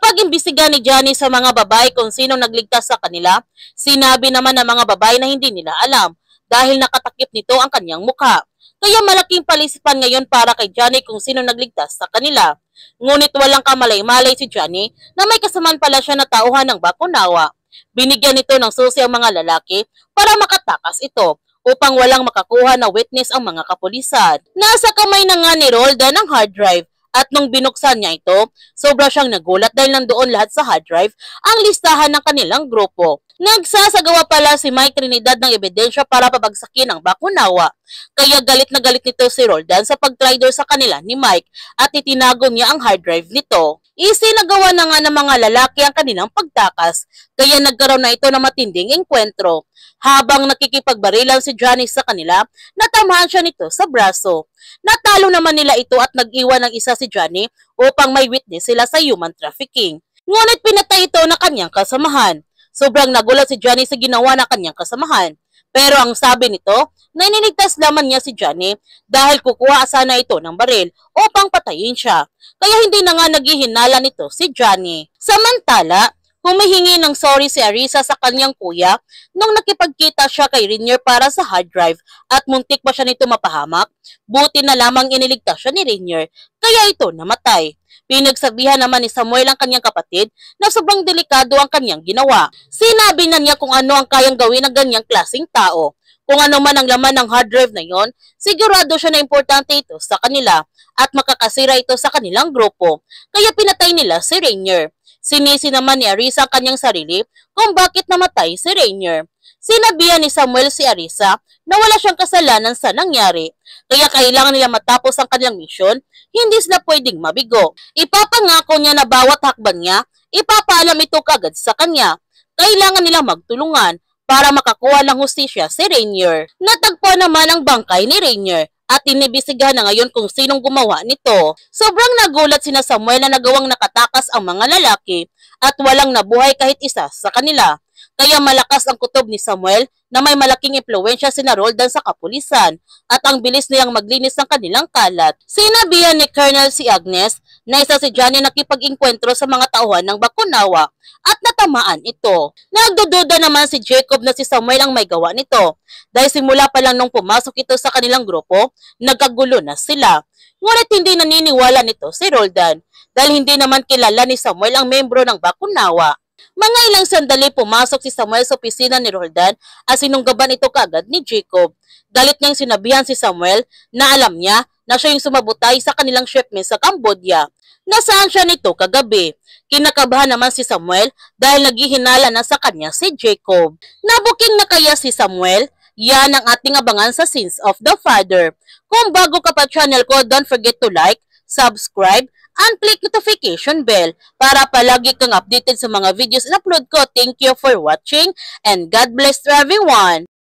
pag-imbestiga ni Johnny sa mga babae kung sino nagligtas sa kanila, sinabi naman ng mga babae na hindi nila alam dahil nakatakip nito ang kanyang mukha. Kaya malaking palisipan ngayon para kay Johnny kung sino nagligtas sa kanila. Ngunit walang kamalay-malay si Johnny na may kasamaan pala siya na tauhan ng Bakunawa. Binigyan nito ng susi ang mga lalaki para makatakas ito upang walang makakuha na witness ang mga kapulisan. Nasa kamay na nga ni Roldan ang hard drive at nung binuksan niya ito, sobra siyang nagulat dahil nandoon lahat sa hard drive ang listahan ng kanilang grupo. Nagsasagawa pala si Mike Trinidad ng ebidensya para pabagsakin ang Bakunawa. Kaya galit na galit nito si Roldan sa pag-traitor sa kanila ni Mike at itinago niya ang hard drive nito. Isinagawa na nga ng mga lalaki ang kanilang pagtakas, kaya nagkaroon na ito ng matinding engkwentro. Habang nakikipagbarilan si Johnny sa kanila, natamaan siya nito sa braso. Natalo naman nila ito at nag-iwan ng isa si Johnny upang may witness sila sa human trafficking. Ngunit pinatay ito ng kanyang kasamahan. Sobrang nagulat si Johnny sa ginawa ng kanyang kasamahan. Pero ang sabi nito, na iniligtas lamang niya si Johnny dahil kukuha sana ito ng baril upang patayin siya. Kaya hindi na nga naghihinala nito si Johnny. Samantala, humihingi ng sorry si Arisa sa kanyang kuya nung nakipagkita siya kay Rainier para sa hard drive at muntik pa siya nito mapahamak. Buti na lamang iniligtas siya ni Rainier, kaya ito namatay. Pinagsabihan naman ni Samuel ang kanyang kapatid na sobrang delikado ang kanyang ginawa. Sinabi na niya kung ano ang kayang gawin ng ganyang klaseng tao. Kung ano man ang laman ng hard drive na yon, sigurado siya na importante ito sa kanila at makakasira ito sa kanilang grupo. Kaya pinatay nila si Rainier. Sinisi naman ni Arisa ang kanyang sarili kung bakit namatay si Rainier. Sinabihan ni Samuel si Arisa na wala siyang kasalanan sa nangyari. Kaya kailangan nila matapos ang kanilang misyon, hindi sila pwedeng mabigo. Ipapangako niya na bawat hakbang niya, ipapaalam ito kagad sa kanya. Kailangan nilang magtulungan para makakuha ng hustisya si Rainier. Natagpuan naman ang bangkay ni Rainier at inibisigahan na ngayon kung sinong gumawa nito. Sobrang nagulat sina Samuel na nagawang nakatakas ang mga lalaki at walang nabuhay kahit isa sa kanila. Kaya malakas ang kutob ni Samuel na may malaking impluwensya sina Roldan sa kapulisan at ang bilis niyang maglinis ng kanilang kalat. Sinabihan ni Colonel si Agnes na isa si Johnny nakipag-inkwentro sa mga tauhan ng Bakunawa at natamaan ito. Nagdududa naman si Jacob na si Samuel ang may gawa nito dahil simula pa lang nung pumasok ito sa kanilang grupo, nagkagulo na sila. Ngunit hindi naniniwala nito si Roldan dahil hindi naman kilala ni Samuel ang membro ng Bakunawa. Mga ilang sandali pumasok si Samuel sa opisina ni Roldan at sinunggaban ito kaagad ni Jacob. Galit niyang sinabihan si Samuel na alam niya na siya yung sumabutay sa kanilang shipment sa Cambodia. Nasaan siya nito kagabi? Kinakabahan naman si Samuel dahil naghihinala na sa kanya si Jacob. Nabuking na kaya si Samuel? Yan ang ating abangan sa Sins of the Father. Kung bago ka pa channel ko, don't forget to like, subscribe, and click notification bell para palagi kang updated sa mga videos na upload ko. Thank you for watching and God bless to everyone!